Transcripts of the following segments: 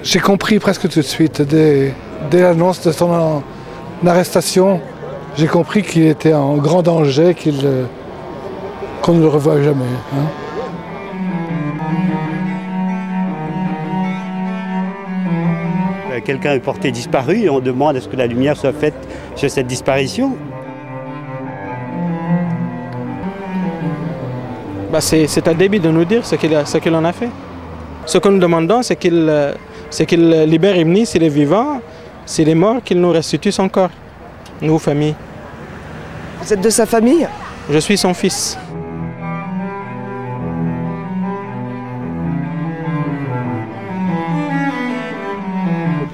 J'ai compris presque tout de suite, dès l'annonce de son arrestation, j'ai compris qu'il était en grand danger, qu'on ne le revoit jamais. Hein. Quelqu'un est porté disparu et on demande à ce que la lumière soit faite sur cette disparition. C'est à Déby de nous dire ce qu'il en a fait. Ce que nous demandons, c'est qu'il libère Ibni s'il est vivant, s'il est mort, qu'il nous restitue son corps, nous, famille. Vous êtes de sa famille? Je suis son fils.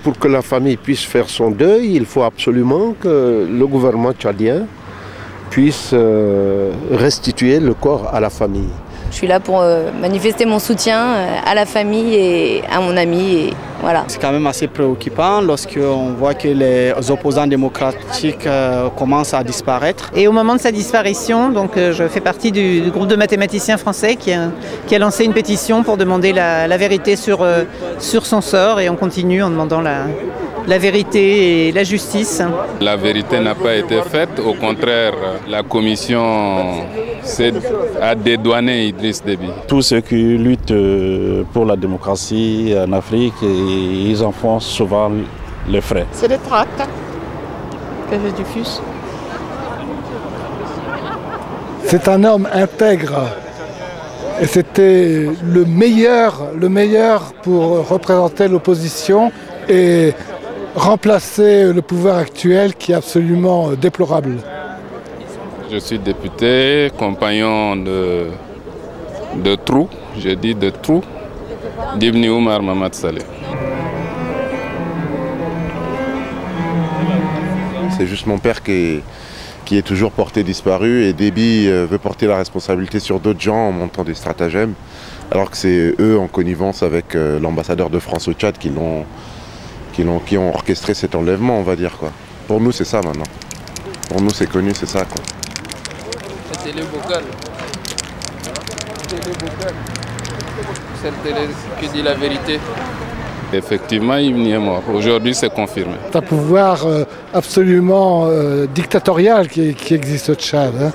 Pour que la famille puisse faire son deuil, il faut absolument que le gouvernement tchadien puisse restituer le corps à la famille. Je suis là pour manifester mon soutien à la famille et à mon ami. Et voilà. C'est quand même assez préoccupant lorsqu'on voit que les opposants démocratiques commencent à disparaître. Et au moment de sa disparition, donc, je fais partie du groupe de mathématiciens français qui a lancé une pétition pour demander la vérité sur son sort, et on continue en demandant la vérité et la justice. La vérité n'a pas été faite, au contraire, la commission a dédouané Idriss Déby. Tous ceux qui luttent pour la démocratie en Afrique, ils en font souvent les frais. C'est des tracts que je diffuse. C'est un homme intègre et c'était le meilleur pour représenter l'opposition et remplacer le pouvoir actuel qui est absolument déplorable. Je suis député, compagnon de trou, je dis de trou, d'Ibni Omar Mamad Saleh. C'est juste mon père qui est toujours porté disparu, et Déby veut porter la responsabilité sur d'autres gens en montant des stratagèmes, alors que c'est eux en connivence avec l'ambassadeur de France au Tchad qui ont orchestré cet enlèvement, on va dire, quoi. Pour nous, c'est ça maintenant. Pour nous, c'est connu, c'est ça, quoi. C'est télé vocale. Celle télé qui dit la vérité. Effectivement, Ibni est mort. Aujourd'hui, c'est confirmé. C'est un pouvoir absolument dictatorial qui existe au Tchad. Hein.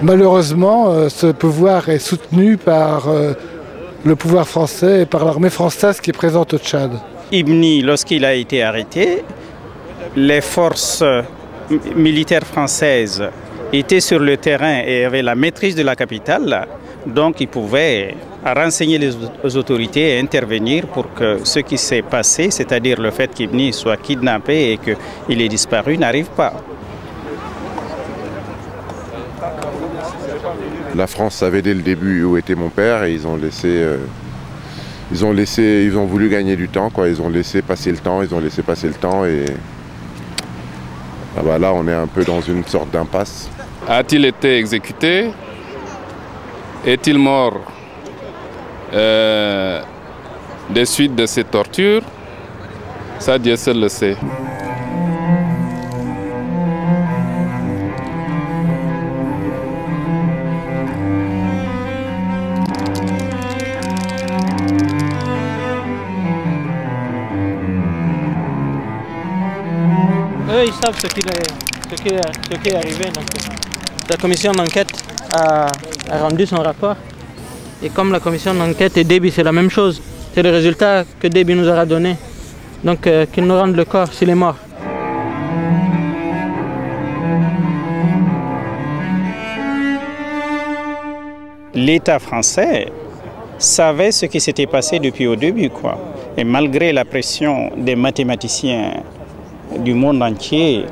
Malheureusement, ce pouvoir est soutenu par le pouvoir français et par l'armée française qui est présente au Tchad. Ibni, lorsqu'il a été arrêté, les forces militaires françaises étaient sur le terrain et avaient la maîtrise de la capitale, donc ils pouvaient renseigner les autorités et intervenir pour que ce qui s'est passé, c'est-à-dire le fait qu'Ibni soit kidnappé et qu'il ait disparu, n'arrive pas. La France savait dès le début où était mon père et ils ont voulu gagner du temps, quoi. Ils ont laissé passer le temps, et ah bah là on est un peu dans une sorte d'impasse. A-t-il été exécuté? Est-il mort des suites de ces tortures? Ça, Dieu seul le sait. Eux, ils savent ce qui est arrivé. Donc, la commission d'enquête a rendu son rapport. Et comme la commission d'enquête et Déby, c'est la même chose. C'est le résultat que Déby nous aura donné. Donc, qu'il nous rende le corps s'il est mort. L'État français savait ce qui s'était passé depuis au début, quoi. Et malgré la pression des mathématiciens du monde entier,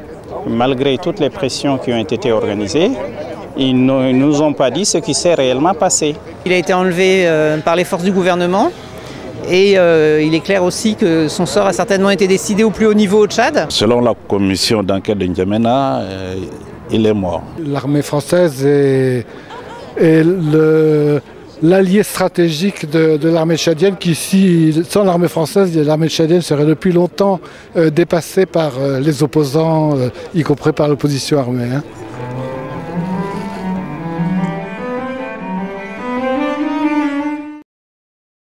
malgré toutes les pressions qui ont été organisées, ils ne nous ont pas dit ce qui s'est réellement passé. Il a été enlevé par les forces du gouvernement et il est clair aussi que son sort a certainement été décidé au plus haut niveau au Tchad. Selon la commission d'enquête de N'Djamena, il est mort. L'armée française est l'allié stratégique de l'armée tchadienne qui, sans l'armée française, l'armée tchadienne serait depuis longtemps dépassée par les opposants, y compris par l'opposition armée. Hein.